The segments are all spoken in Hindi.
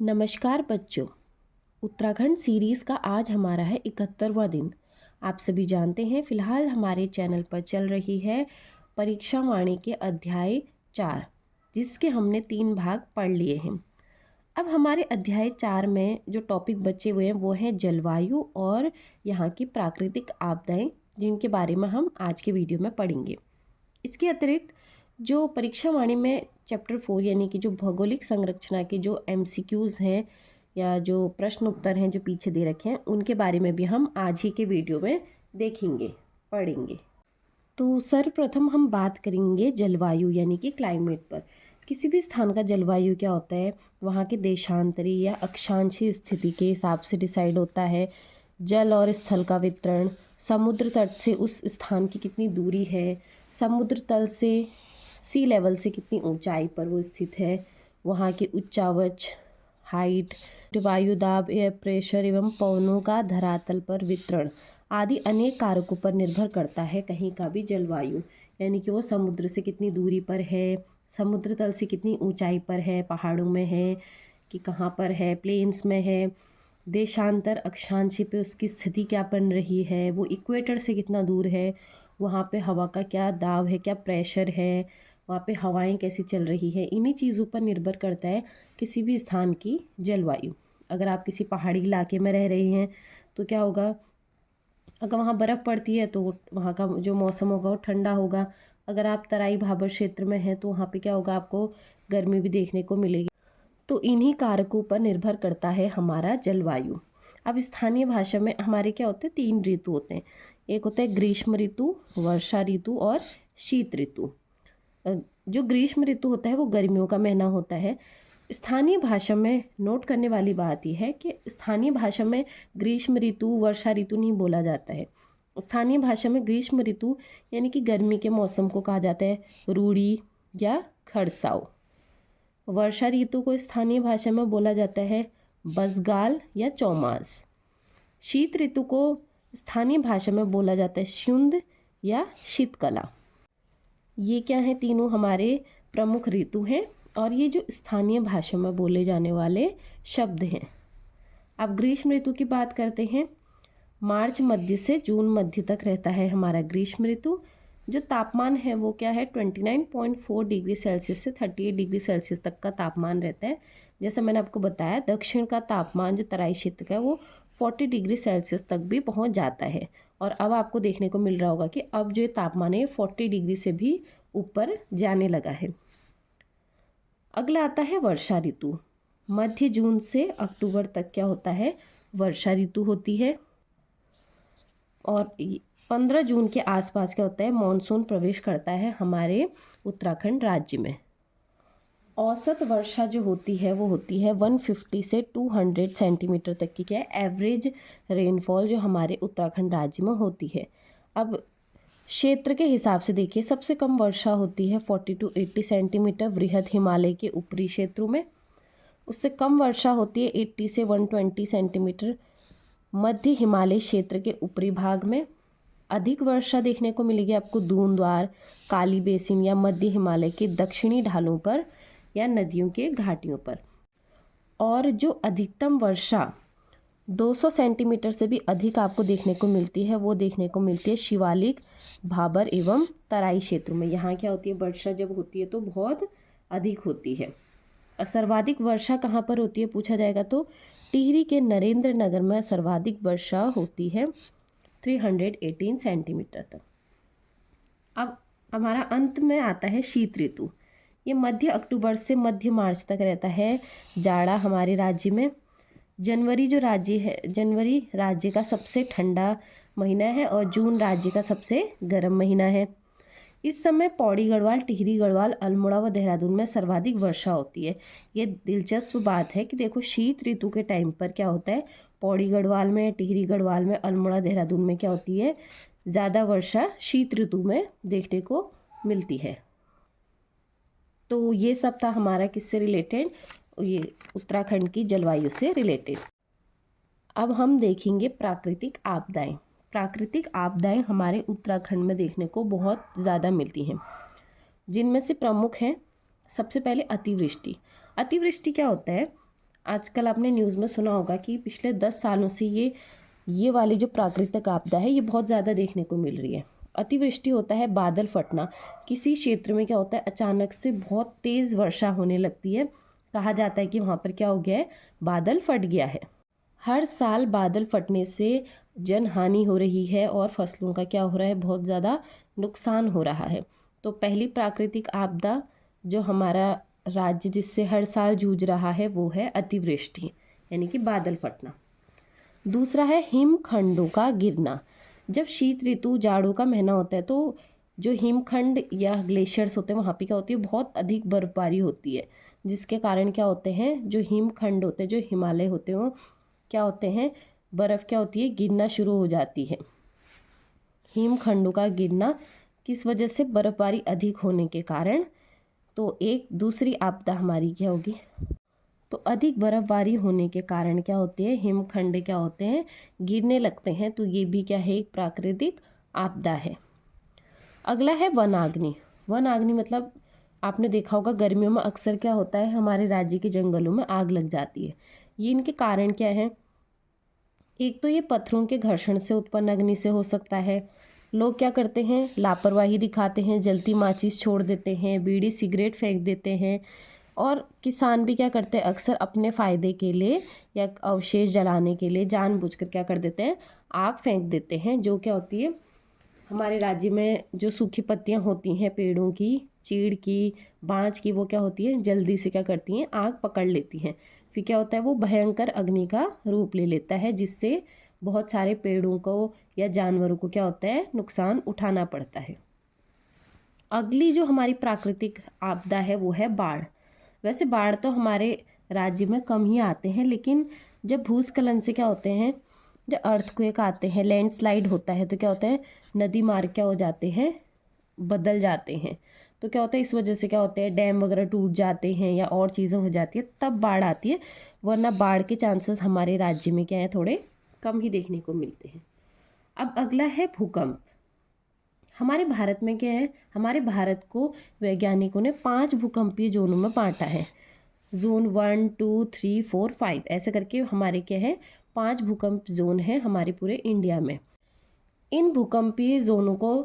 नमस्कार बच्चों। उत्तराखंड सीरीज़ का आज हमारा है 71वां दिन। आप सभी जानते हैं फ़िलहाल हमारे चैनल पर चल रही है परीक्षा वाणी के अध्याय 4, जिसके हमने 3 भाग पढ़ लिए हैं। अब हमारे अध्याय 4 में जो टॉपिक बचे हुए हैं वो है जलवायु और यहाँ की प्राकृतिक आपदाएं, जिनके बारे में हम आज के वीडियो में पढ़ेंगे। इसके अतिरिक्त जो परीक्षा वाणी में चैप्टर 4 यानी कि जो भौगोलिक संरचना के जो MCQs हैं या जो प्रश्न उत्तर हैं जो पीछे दे रखे हैं, उनके बारे में भी हम आज ही के वीडियो में देखेंगे, पढ़ेंगे। तो सर्वप्रथम हम बात करेंगे जलवायु यानी कि क्लाइमेट पर। किसी भी स्थान का जलवायु क्या होता है, वहाँ के देशांतरी या अक्षांशीय स्थिति के हिसाब से डिसाइड होता है। जल और स्थल का वितरण, समुद्र तट से उस स्थान की कितनी दूरी है, समुद्र तल से सी लेवल से कितनी ऊंचाई पर वो स्थित है, वहाँ की उच्चावच, हाइट, वायुदाब, एयर प्रेशर एवं पवनों का धरातल पर वितरण आदि अनेक कारकों पर निर्भर करता है कहीं का भी जलवायु। यानी कि वो समुद्र से कितनी दूरी पर है, समुद्र तल से कितनी ऊंचाई पर है, पहाड़ों में है कि कहाँ पर है, प्लेन्स में है, देशांतर अक्षांशी पे उसकी स्थिति क्या बन रही है, वो इक्वेटर से कितना दूर है, वहाँ पे हवा का क्या दाब है, क्या प्रेशर है, वहाँ पे हवाएं कैसी चल रही है। इन्हीं चीज़ों पर निर्भर करता है किसी भी स्थान की जलवायु। अगर आप किसी पहाड़ी इलाके में रह रहे हैं तो क्या होगा, अगर वहाँ बर्फ़ पड़ती है तो वहाँ का जो मौसम होगा वो ठंडा होगा। अगर आप तराई भाबर क्षेत्र में हैं तो वहाँ पे क्या होगा, आपको गर्मी भी देखने को मिलेगी। तो इन्हीं कारकों पर निर्भर करता है हमारा जलवायु। अब स्थानीय भाषा में हमारे क्या होते हैं, 3 ऋतु होते हैं। एक होता है ग्रीष्म ऋतु, वर्षा ऋतु और शीत ऋतु। जो ग्रीष्म ऋतु होता है वो गर्मियों का महीना होता है। स्थानीय भाषा में नोट करने वाली बात यह है कि स्थानीय भाषा में ग्रीष्म ऋतु, वर्षा ऋतु नहीं बोला जाता है। स्थानीय भाषा में ग्रीष्म ऋतु यानी कि गर्मी के मौसम को कहा जाता है रूड़ी या खड़साव। वर्षा ऋतु को स्थानीय भाषा में बोला जाता है बसगाल या चौमास। शीत ऋतु को स्थानीय भाषा में बोला जाता है शुंद या शीतकला। ये क्या है, तीनों हमारे प्रमुख ऋतु हैं और ये जो स्थानीय भाषा में बोले जाने वाले शब्द हैं। अब ग्रीष्म ऋतु की बात करते हैं। मार्च मध्य से जून मध्य तक रहता है हमारा ग्रीष्म ऋतु। जो तापमान है वो क्या है, 29.4 डिग्री सेल्सियस से 38 डिग्री सेल्सियस तक का तापमान रहता है। जैसा मैंने आपको बताया, दक्षिण का तापमान जो तराई क्षेत्र का है वो 40 डिग्री सेल्सियस तक भी पहुंच जाता है। और अब आपको देखने को मिल रहा होगा कि अब जो तापमान है 40 डिग्री से भी ऊपर जाने लगा है। अगला आता है वर्षा ऋतु। मध्य जून से अक्टूबर तक क्या होता है, वर्षा ऋतु होती है। और 15 जून के आसपास क्या होता है, मॉनसून प्रवेश करता है हमारे उत्तराखंड राज्य में। औसत वर्षा जो होती है वो होती है 150 से 200 सेंटीमीटर तक की क्या है, एवरेज रेनफॉल जो हमारे उत्तराखंड राज्य में होती है। अब क्षेत्र के हिसाब से देखिए, सबसे कम वर्षा होती है 40 to 80 सेंटीमीटर वृहद हिमालय के ऊपरी क्षेत्रों में। उससे कम वर्षा होती है 80 से 120 सेंटीमीटर मध्य हिमालय क्षेत्र के ऊपरी भाग में। अधिक वर्षा देखने को मिलेगी आपको दूनद्वार, काली बेसिन या मध्य हिमालय के दक्षिणी ढालों पर या नदियों के घाटियों पर। और जो अधिकतम वर्षा 200 सेंटीमीटर से भी अधिक आपको देखने को मिलती है वो देखने को मिलती है शिवालिक, भाबर एवं तराई क्षेत्रों में। यहाँ क्या होती है, वर्षा जब होती है तो बहुत अधिक होती है। सर्वाधिक वर्षा कहाँ पर होती है पूछा जाएगा तो टिहरी के नरेंद्र नगर में सर्वाधिक वर्षा होती है 318 सेंटीमीटर तक। अब हमारा अंत में आता है शीत ऋतु। ये मध्य अक्टूबर से मध्य मार्च तक रहता है जाड़ा हमारे राज्य में। जनवरी राज्य का सबसे ठंडा महीना है और जून राज्य का सबसे गर्म महीना है। इस समय पौड़ी गढ़वाल, टिहरी गढ़वाल, अल्मोड़ा व देहरादून में सर्वाधिक वर्षा होती है। ये दिलचस्प बात है कि देखो शीत ऋतु के टाइम पर क्या होता है, पौड़ी गढ़वाल में, टिहरी गढ़वाल में, अल्मोड़ा देहरादून में क्या होती है, ज़्यादा वर्षा शीत ऋतु में देखने को मिलती है। तो ये सब था हमारा किससे रिलेटेड, ये उत्तराखंड की जलवायु से रिलेटेड। अब हम देखेंगे प्राकृतिक आपदाएं। प्राकृतिक आपदाएं हमारे उत्तराखंड में देखने को बहुत ज़्यादा मिलती हैं, जिनमें से प्रमुख हैं सबसे पहले अतिवृष्टि। अतिवृष्टि क्या होता है, आजकल आपने न्यूज़ में सुना होगा कि पिछले 10 सालों से ये वाली जो प्राकृतिक आपदा है ये बहुत ज़्यादा देखने को मिल रही है। अतिवृष्टि होता है बादल फटना। किसी क्षेत्र में क्या होता है, अचानक से बहुत तेज़ वर्षा होने लगती है। कहा जाता है कि वहाँ पर क्या हो गया है, बादल फट गया है। हर साल बादल फटने से जन हानि हो रही है और फसलों का क्या हो रहा है, बहुत ज़्यादा नुकसान हो रहा है। तो पहली प्राकृतिक आपदा जो हमारा राज्य जिससे हर साल जूझ रहा है वो है अतिवृष्टि, यानी कि बादल फटना। दूसरा है हिमखंडों का गिरना। जब शीत ऋतु जाड़ों का महीना होता है तो जो हिमखंड या ग्लेशियर्स होते हैं वहाँ पे क्या होती है, बहुत अधिक बर्फबारी होती है, जिसके कारण क्या होते हैं, जो हिमखंड होते हैं, जो हिमालय होते हैं, वो क्या होते हैं, बर्फ़ क्या होती है, गिरना शुरू हो जाती है। हिमखंडों का गिरना किस वजह से, बर्फबारी अधिक होने के कारण। तो एक दूसरी आपदा हमारी क्या होगी, तो अधिक बर्फबारी होने के कारण क्या होते हैं, हिमखंड क्या होते हैं, गिरने लगते हैं। तो ये भी क्या है, एक प्राकृतिक आपदा है। अगला है वनाग्नि। वनाग्नि मतलब आपने देखा होगा गर्मियों में अक्सर क्या होता है, हमारे राज्य के जंगलों में आग लग जाती है। ये इनके कारण क्या है, एक तो ये पत्थरों के घर्षण से उत्पन्न अग्नि से हो सकता है। लोग क्या करते हैं, लापरवाही दिखाते हैं, जलती माचिस छोड़ देते हैं, बीड़ी सिगरेट फेंक देते हैं। और किसान भी क्या करते हैं, अक्सर अपने फ़ायदे के लिए या अवशेष जलाने के लिए जानबूझकर क्या कर देते हैं, आग फेंक देते हैं। जो क्या होती है, हमारे राज्य में जो सूखी पत्तियां होती हैं पेड़ों की, चीड़ की, बांज की, वो क्या होती है, जल्दी से क्या करती हैं, आग पकड़ लेती हैं। फिर क्या होता है, वो भयंकर अग्नि का रूप ले लेता है, जिससे बहुत सारे पेड़ों को या जानवरों को क्या होता है, नुकसान उठाना पड़ता है। अगली जो हमारी प्राकृतिक आपदा है वो है बाढ़। वैसे बाढ़ तो हमारे राज्य में कम ही आते हैं, लेकिन जब भूस्खलन से क्या होते हैं, जब अर्थक्वेक आते हैं, लैंडस्लाइड होता है, तो क्या होता है, नदी मार्ग क्या हो जाते हैं, बदल जाते हैं। तो क्या होता है, इस वजह से क्या होता है, डैम वगैरह टूट जाते हैं या और चीज़ें हो जाती है, तब बाढ़ आती है। वरना बाढ़ के चांसेस हमारे राज्य में क्या है, थोड़े कम ही देखने को मिलते हैं। अब अगला है भूकंप। हमारे भारत में क्या है, हमारे भारत को वैज्ञानिकों ने 5 भूकंपीय जोनों में बांटा है। जोन 1, 2, 3, 4, 5 ऐसे करके हमारे क्या है, 5 भूकंप जोन है हमारे पूरे इंडिया में। इन भूकंपीय जोनों को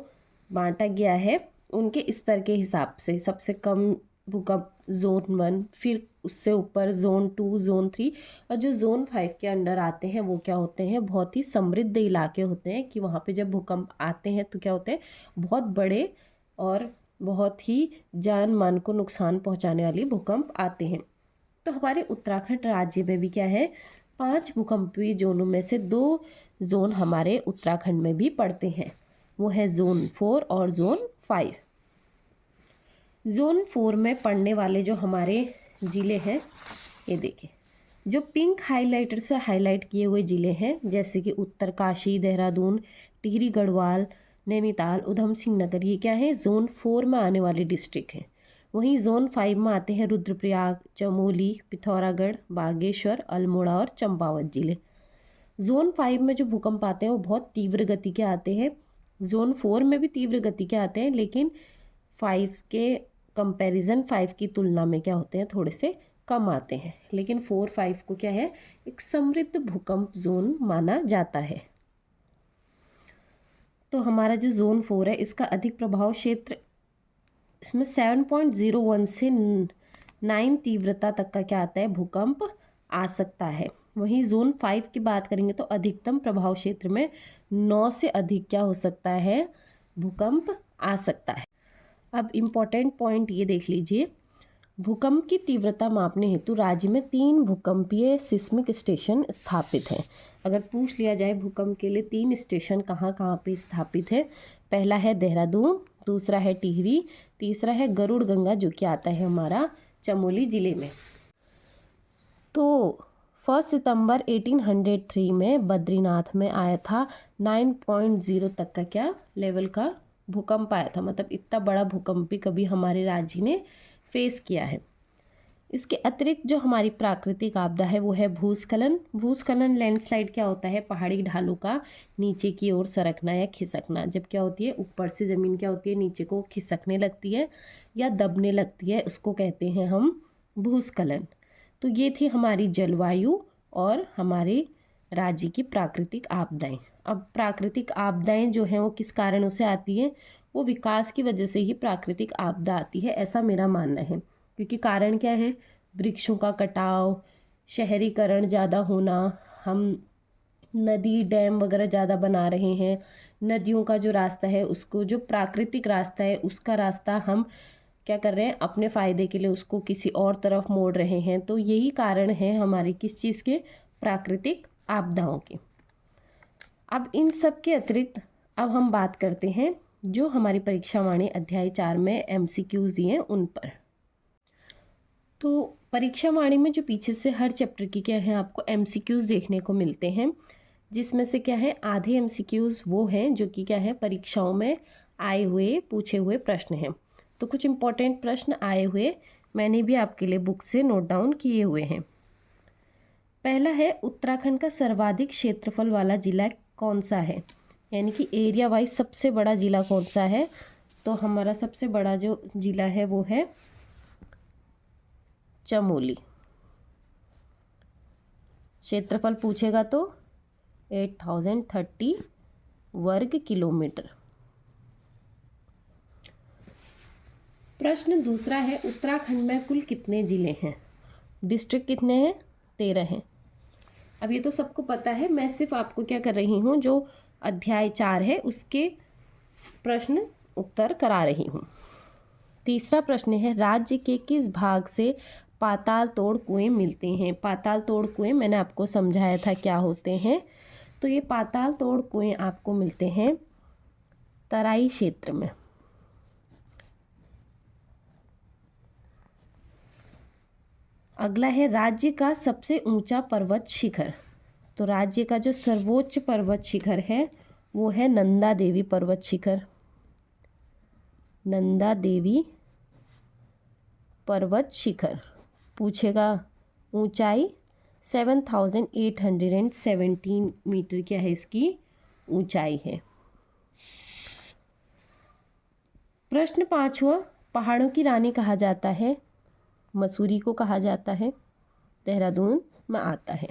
बांटा गया है उनके स्तर के हिसाब से। सबसे कम भूकंप जोन 1, फिर उससे ऊपर जोन 2, जोन 3, और जो जोन 5 के अंडर आते हैं वो क्या होते हैं, बहुत ही समृद्ध इलाके होते हैं, कि वहाँ पे जब भूकंप आते हैं तो क्या होते हैं, बहुत बड़े और बहुत ही जान मान को नुकसान पहुँचाने वाले भूकंप आते हैं। तो हमारे उत्तराखंड राज्य में भी क्या है, 5 भूकंपीय जोनों में से 2 जोन हमारे उत्तराखंड में भी पड़ते हैं। वो है जोन 4 और जोन 5। जोन 4 में पड़ने वाले जो हमारे ज़िले हैं, ये देखिए, जो पिंक हाइलाइटर से हाईलाइट किए हुए ज़िले हैं, जैसे कि उत्तरकाशी, देहरादून, टिहरी गढ़वाल, नैनीताल, उधम सिंह नगर, ये क्या है, जोन 4 में आने वाले डिस्ट्रिक्ट हैं। वहीं जोन 5 में आते हैं रुद्रप्रयाग, चमोली, पिथौरागढ़, बागेश्वर, अल्मोड़ा और चंपावत जिले। जोन 5 में जो भूकंप आते हैं वो बहुत तीव्र गति के आते हैं। जोन 4 में भी तीव्र गति के आते हैं, लेकिन 5 के कंपैरिजन, 5 की तुलना में क्या होते हैं, थोड़े से कम आते हैं। लेकिन 4, 5 को क्या है, एक समृद्ध भूकंप जोन माना जाता है। तो हमारा जो जोन 4 है, इसका अधिक प्रभाव क्षेत्र, इसमें 7.01 से 9 तीव्रता तक का क्या आता है, भूकंप आ सकता है। वहीं जोन 5 की बात करेंगे तो अधिकतम प्रभाव क्षेत्र में 9 से अधिक क्या हो सकता है, भूकंप आ सकता है। अब इम्पॉर्टेंट पॉइंट ये देख लीजिए, भूकंप की तीव्रता मापने हेतु राज्य में 3 भूकंपीय सिस्मिक स्टेशन स्थापित हैं। अगर पूछ लिया जाए भूकंप के लिए 3 स्टेशन कहाँ कहाँ पे स्थापित है, पहला है देहरादून, दूसरा है टिहरी, तीसरा है गरुड़ गंगा, जो कि आता है हमारा चमोली ज़िले में। तो 1 सितंबर 1803 में बद्रीनाथ में आया था, 9.0 तक का क्या लेवल का भूकंप आया था। मतलब इतना बड़ा भूकंप भी कभी हमारे राज्य ने फेस किया है। इसके अतिरिक्त जो हमारी प्राकृतिक आपदा है वो है भूस्खलन। भूस्खलन लैंडस्लाइड क्या होता है, पहाड़ी ढालों का नीचे की ओर सरकना या खिसकना। जब क्या होती है, ऊपर से ज़मीन क्या होती है, नीचे को खिसकने लगती है या दबने लगती है, उसको कहते हैं हम भूस्खलन। तो ये थी हमारी जलवायु और हमारे राज्य की प्राकृतिक आपदाएं। अब प्राकृतिक आपदाएं जो हैं वो किस कारणों से आती हैं? वो विकास की वजह से ही प्राकृतिक आपदा आती है, ऐसा मेरा मानना है। क्योंकि कारण क्या है? वृक्षों का कटाव, शहरीकरण ज़्यादा होना, हम नदी डैम वगैरह ज़्यादा बना रहे हैं, नदियों का जो रास्ता है उसको, जो प्राकृतिक रास्ता है उसका रास्ता हम क्या कर रहे हैं, अपने फ़ायदे के लिए उसको किसी और तरफ मोड़ रहे हैं। तो यही कारण है हमारी किस चीज़ के? प्राकृतिक आपदाओं के। अब इन सब के अतिरिक्त अब हम बात करते हैं जो हमारी परीक्षा वाणी अध्याय 4 में MCQs दिए हैं उन पर। तो परीक्षा वाणी में जो पीछे से हर चैप्टर की क्या है आपको MCQs देखने को मिलते हैं, जिसमें से क्या है आधे MCQs वो हैं जो कि क्या है परीक्षाओं में आए हुए पूछे हुए प्रश्न हैं। तो कुछ इम्पोर्टेंट प्रश्न आए हुए मैंने भी आपके लिए बुक से नोट डाउन किए हुए हैं। पहला है, उत्तराखंड का सर्वाधिक क्षेत्रफल वाला जिला कौन सा है? यानी कि एरिया वाइज सबसे बड़ा जिला कौन सा है? तो हमारा सबसे बड़ा जो जिला है वो है चमोली। क्षेत्रफल पूछेगा तो 8030 वर्ग किलोमीटर। प्रश्न दूसरा है, उत्तराखंड में कुल कितने जिले हैं? डिस्ट्रिक्ट कितने हैं? 13 हैं। अब ये तो सबको पता है, मैं सिर्फ आपको क्या कर रही हूँ, जो अध्याय 4 है उसके प्रश्न उत्तर करा रही हूँ। तीसरा प्रश्न है, राज्य के किस भाग से पाताल तोड़ कुएं मिलते हैं? पाताल तोड़ कुएं मैंने आपको समझाया था क्या होते हैं। तो ये पाताल तोड़ कुएं आपको मिलते हैं तराई क्षेत्र में। अगला है, राज्य का सबसे ऊंचा पर्वत शिखर। तो राज्य का जो सर्वोच्च पर्वत शिखर है वो है नंदा देवी पर्वत शिखर। नंदा देवी पर्वत शिखर पूछेगा। ऊंचाई 7817 मीटर क्या है इसकी ऊंचाई है। प्रश्न 5वां, पहाड़ों की रानी कहा जाता है? मसूरी को कहा जाता है, देहरादून में आता है।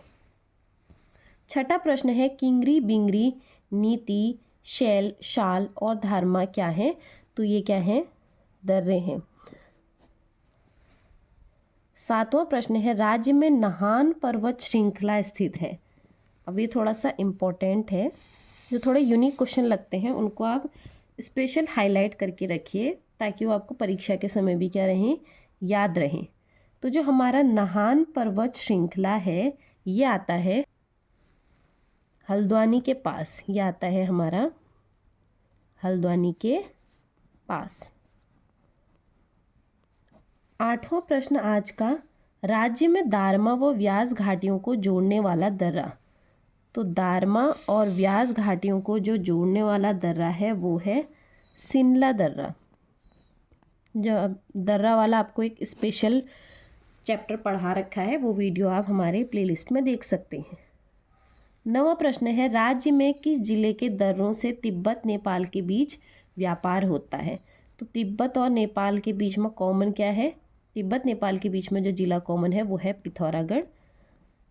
छठा प्रश्न है, किंगरी बिंगरी नीति शैल शाल और धारमा क्या है? तो ये क्या है? दर्रे हैं। 7वां प्रश्न है, राज्य में नाहन पर्वत श्रृंखला स्थित है। अब ये थोड़ा सा इम्पोर्टेंट है, जो थोड़े यूनिक क्वेश्चन लगते हैं उनको आप स्पेशल हाईलाइट करके रखिए ताकि वो आपको परीक्षा के समय भी क्या रहें, याद रहें। तो जो हमारा नाहन पर्वत श्रृंखला है ये आता है हल्द्वानी के पास, ये आता है हमारा हल्द्वानी के पास। 8वां प्रश्न आज का, राज्य में दारमा व व्यास घाटियों को जोड़ने वाला दर्रा। तो दारमा और व्यास घाटियों को जो जोड़ने वाला दर्रा है वो है सिनला दर्रा। जो दर्रा वाला आपको एक स्पेशल चैप्टर पढ़ा रखा है, वो वीडियो आप हमारे प्लेलिस्ट में देख सकते हैं। 9वां प्रश्न है, राज्य में किस जिले के दर्रों से तिब्बत नेपाल के बीच व्यापार होता है? तो तिब्बत और नेपाल के बीच में कॉमन क्या है? तिब्बत नेपाल के बीच में जो जिला कॉमन है वो है पिथौरागढ़।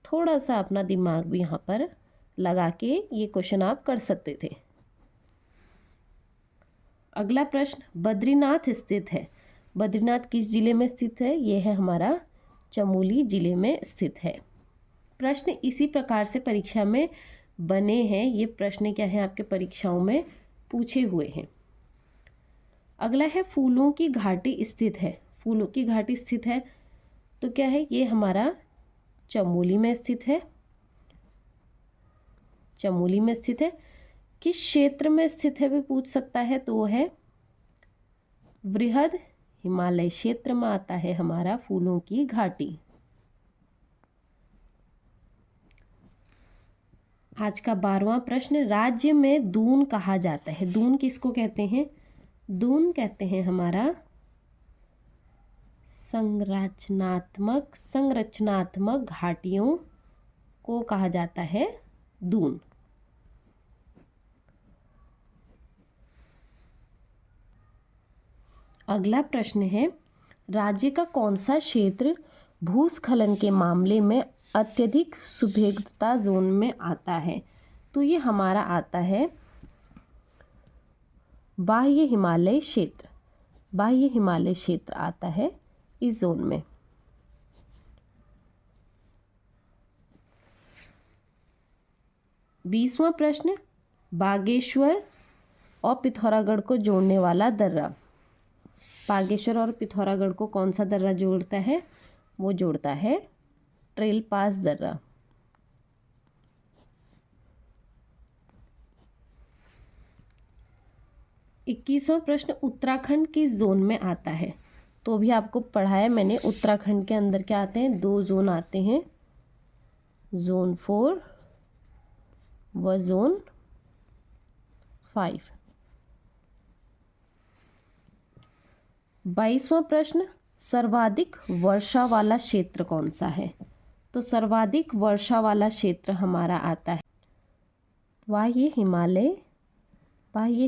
थोड़ा सा अपना दिमाग भी यहाँ पर लगा के ये क्वेश्चन आप कर सकते थे। अगला प्रश्न, बद्रीनाथ स्थित है। बद्रीनाथ किस जिले में स्थित है? ये है हमारा चमोली जिले में स्थित है। प्रश्न इसी प्रकार से परीक्षा में बने हैं, ये प्रश्न क्या है आपके परीक्षाओं में पूछे हुए हैं। अगला है, फूलों की घाटी स्थित है। फूलों की घाटी स्थित है तो क्या है? ये हमारा चमोली में स्थित है। चमोली में स्थित है। किस क्षेत्र में स्थित है भी पूछ सकता है, तो वो है वृहद हिमालय क्षेत्र में आता है हमारा फूलों की घाटी। आज का 12वां प्रश्न, राज्य में दून कहा जाता है। दून किसको कहते हैं? दून कहते हैं हमारा संरचनात्मक घाटियों को कहा जाता है दून। अगला प्रश्न है, राज्य का कौन सा क्षेत्र भूस्खलन के मामले में अत्यधिक सुभेद्यता जोन में आता है? तो ये हमारा आता है बाह्य हिमालय क्षेत्र। बाह्य हिमालय क्षेत्र आता है इस जोन में। बीसवां प्रश्न, बागेश्वर और पिथौरागढ़ को जोड़ने वाला दर्रा। बागेश्वर और पिथौरागढ़ को कौन सा दर्रा जोड़ता है? वो जोड़ता है ट्रेल पास दर्रा। इक्कीसवां प्रश्न, उत्तराखंड किस जोन में आता है? तो भी आपको पढ़ाया मैंने, उत्तराखंड के अंदर क्या आते हैं? 2 जोन आते हैं, जोन 4 व जोन 5। 22वां प्रश्न, सर्वाधिक वर्षा वाला क्षेत्र कौन सा है? तो सर्वाधिक वर्षा वाला क्षेत्र हमारा आता है बाह्य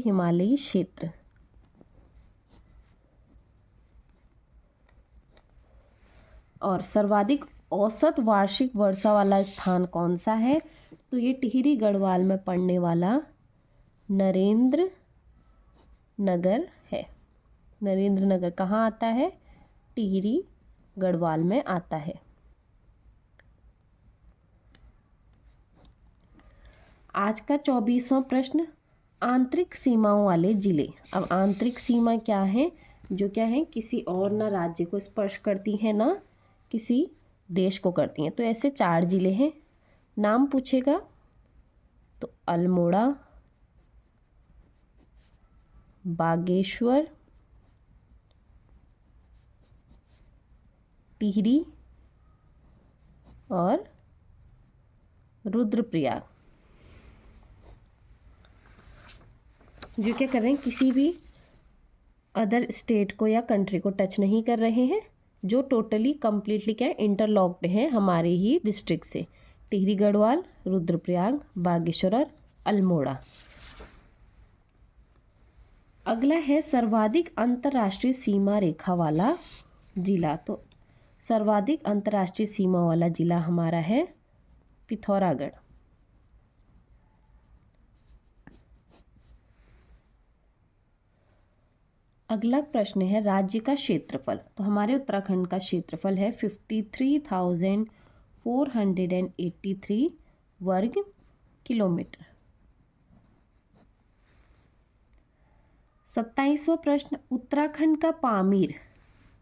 हिमालयी क्षेत्र। और सर्वाधिक औसत वार्षिक वर्षा वाला स्थान कौन सा है? तो ये टिहरी गढ़वाल में पड़ने वाला नरेंद्र नगर है। नरेंद्र नगर कहाँ आता है? टिहरी गढ़वाल में आता है। आज का 24वां प्रश्न, आंतरिक सीमाओं वाले जिले। अब आंतरिक सीमा क्या है? जो क्या है, किसी और ना राज्य को स्पर्श करती है ना किसी देश को करती हैं। तो ऐसे 4 जिले हैं, नाम पूछेगा तो अल्मोड़ा, बागेश्वर, टिहरी और रुद्रप्रयाग। जो क्या कर रहे हैं, किसी भी अदर स्टेट को या कंट्री को टच नहीं कर रहे हैं, जो टोटली कंप्लीटली क्या इंटरलॉक्ड है हमारे ही डिस्ट्रिक्ट से। टिहरी गढ़वाल, रुद्रप्रयाग, बागेश्वर और अल्मोड़ा। अगला है सर्वाधिक अंतर्राष्ट्रीय सीमा रेखा वाला जिला। तो सर्वाधिक अंतर्राष्ट्रीय सीमा वाला जिला हमारा है पिथौरागढ़। अगला प्रश्न है राज्य का क्षेत्रफल। तो हमारे उत्तराखंड का क्षेत्रफल है 53,483 वर्ग किलोमीटर। 27वां प्रश्न, उत्तराखंड का पामीर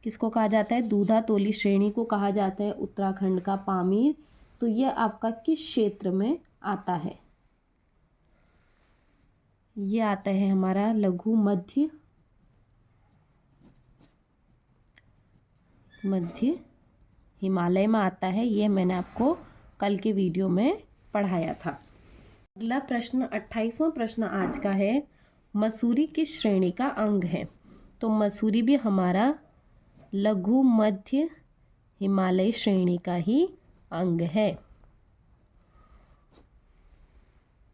किसको कहा जाता है? दूधातोली श्रेणी को कहा जाता है उत्तराखंड का पामीर। तो यह आपका किस क्षेत्र में आता है? यह आता है हमारा लघु मध्य हिमालय में आता है। ये मैंने आपको कल के वीडियो में पढ़ाया था। अगला प्रश्न 28वां प्रश्न आज का है, मसूरी किस श्रेणी का अंग है? तो मसूरी भी हमारा लघु मध्य हिमालय श्रेणी का ही अंग है।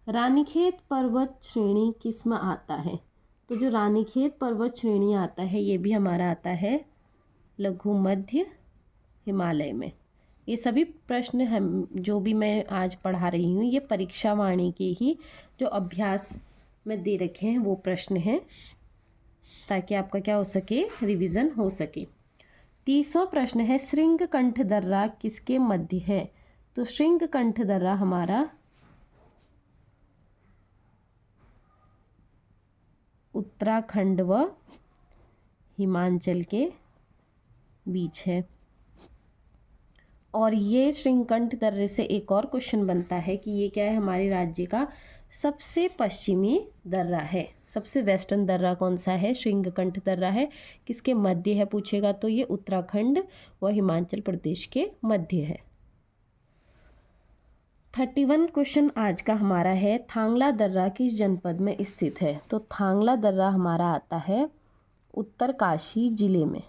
रानीखेत पर्वत श्रेणी किस में आता है? तो जो रानीखेत पर्वत श्रेणी आता है ये भी हमारा आता है लघु मध्य हिमालय में। ये सभी प्रश्न हम जो भी मैं आज पढ़ा रही हूँ ये परीक्षा वाणी के ही जो अभ्यास में दे रखे हैं वो प्रश्न हैं, ताकि आपका क्या हो सके, रिवीजन हो सके। 30वां प्रश्न है, श्रृंगकंठ दर्रा किसके मध्य है? तो श्रृंगकंठ दर्रा हमारा उत्तराखंड व हिमाचल के बीच है। और ये श्रृंगकंठ दर्रे से एक और क्वेश्चन बनता है कि ये क्या है, हमारे राज्य का सबसे पश्चिमी दर्रा है। सबसे वेस्टर्न दर्रा कौन सा है? श्रृंगकंठ दर्रा है। किसके मध्य है पूछेगा तो ये उत्तराखंड व हिमाचल प्रदेश के मध्य है। 31 क्वेश्चन आज का हमारा है, थांगला दर्रा किस जनपद में स्थित है? तो थांगला दर्रा हमारा आता है उत्तरकाशी जिले में।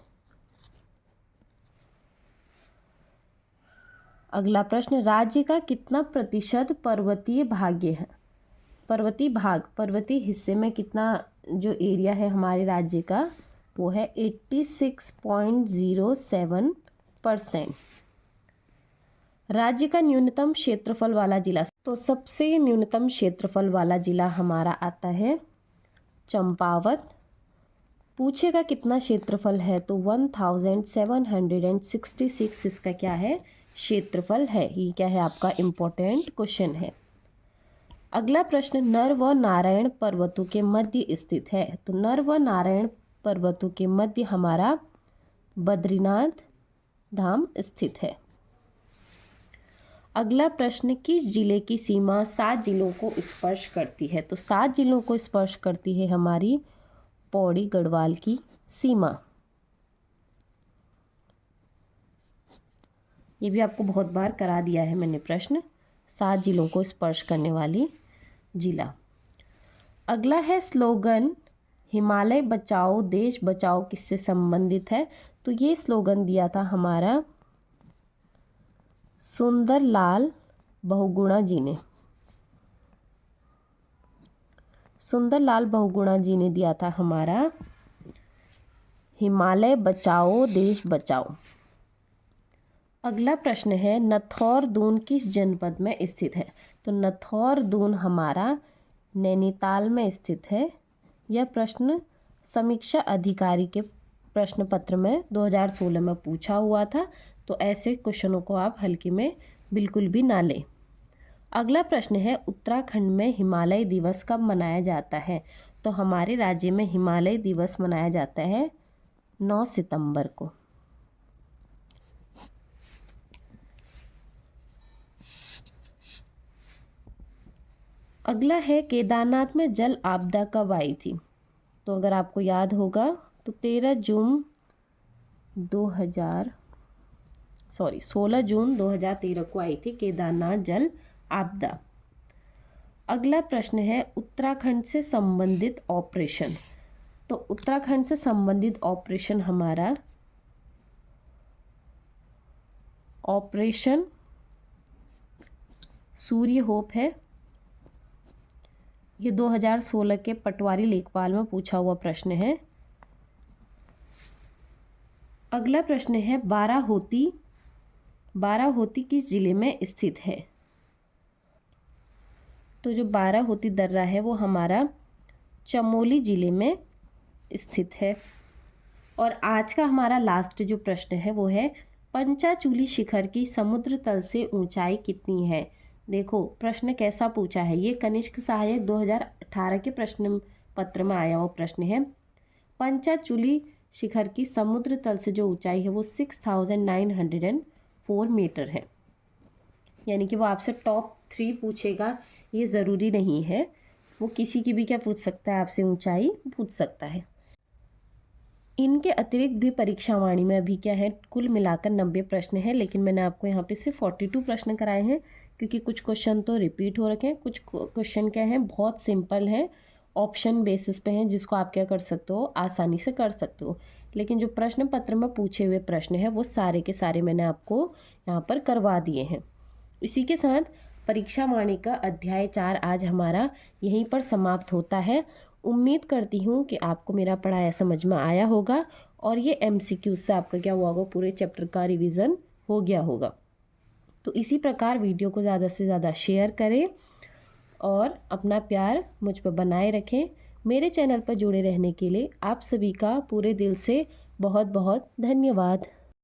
अगला प्रश्न, राज्य का कितना प्रतिशत पर्वतीय भाग्य है? पर्वतीय हिस्से में कितना जो एरिया है हमारे राज्य का वो है 86.07%। राज्य का न्यूनतम क्षेत्रफल वाला जिला, तो सबसे न्यूनतम क्षेत्रफल वाला जिला हमारा आता है चंपावत। पूछेगा कितना क्षेत्रफल है, तो 1766 इसका क्या है, क्षेत्रफल है। ये क्या है आपका इम्पोर्टेंट क्वेश्चन है। अगला प्रश्न, नर व नारायण पर्वतों के मध्य स्थित है। तो नर व नारायण पर्वतों के मध्य हमारा बद्रीनाथ धाम स्थित है। अगला प्रश्न, किस जिले की सीमा 7 जिलों को स्पर्श करती है। तो 7 जिलों को स्पर्श करती है हमारी पौड़ी गढ़वाल की सीमा। ये भी आपको बहुत बार करा दिया है मैंने प्रश्न, 7 जिलों को स्पर्श करने वाली जिला। अगला है स्लोगन, हिमालय बचाओ देश बचाओ किससे संबंधित है। तो ये स्लोगन दिया था हमारा सुंदरलाल बहुगुणा जी ने। सुंदरलाल बहुगुणा जी ने दिया था हमारा हिमालय बचाओ देश बचाओ। अगला प्रश्न है, नथौर दून किस जनपद में स्थित है। तो नथौर दून हमारा नैनीताल में स्थित है। यह प्रश्न समीक्षा अधिकारी के प्रश्न पत्र में 2016 में पूछा हुआ था, तो ऐसे क्वेश्चनों को आप हल्के में बिल्कुल भी ना लें। अगला प्रश्न है, उत्तराखंड में हिमालय दिवस कब मनाया जाता है। तो हमारे राज्य में हिमालय दिवस मनाया जाता है 9 सितंबर को। अगला है, केदारनाथ में जल आपदा कब आई थी। तो अगर आपको याद होगा तो 16 जून 2013 को आई थी केदारनाथ जल आपदा। अगला प्रश्न है, उत्तराखंड से संबंधित ऑपरेशन। तो उत्तराखंड से संबंधित ऑपरेशन हमारा ऑपरेशन सूर्य होप है। ये 2016 के पटवारी लेखपाल में पूछा हुआ प्रश्न है। अगला प्रश्न है, बाराहोती किस जिले में स्थित है। तो जो बाराहोती दर्रा है वो हमारा चमोली जिले में स्थित है। और आज का हमारा लास्ट जो प्रश्न है वो है, पंचाचूली शिखर की समुद्र तल से ऊंचाई कितनी है। देखो प्रश्न कैसा पूछा है, ये कनिष्क सहायक 2018 के प्रश्न पत्र में आया हुआ प्रश्न है। पंचाचूली शिखर की समुद्र तल से जो ऊंचाई है वो 6904 मीटर है। यानी कि वो आपसे टॉप 3 पूछेगा ये ज़रूरी नहीं है, वो किसी की भी क्या पूछ सकता है, आपसे ऊंचाई पूछ सकता है। इनके अतिरिक्त भी परीक्षा वाणी में अभी क्या है, कुल मिलाकर 90 प्रश्न है, लेकिन मैंने आपको यहाँ पे सिर्फ 42 प्रश्न कराए हैं, क्योंकि कुछ क्वेश्चन तो रिपीट हो रखे हैं, कुछ क्वेश्चन क्या है बहुत सिंपल है, ऑप्शन बेसिस पे हैं, जिसको आप क्या कर सकते हो, आसानी से कर सकते हो। लेकिन जो प्रश्न पत्र में पूछे हुए प्रश्न है वो सारे के सारे मैंने आपको यहाँ पर करवा दिए हैं। इसी के साथ परीक्षा वाणी का अध्याय 4 आज हमारा यहीं पर समाप्त होता है। उम्मीद करती हूँ कि आपको मेरा पढ़ाया समझ में आया होगा और ये MCQ से आपका क्या हुआ होगा, पूरे चैप्टर का रिवीजन हो गया होगा। तो इसी प्रकार वीडियो को ज़्यादा से ज़्यादा शेयर करें और अपना प्यार मुझ पर बनाए रखें। मेरे चैनल पर जुड़े रहने के लिए आप सभी का पूरे दिल से बहुत बहुत धन्यवाद।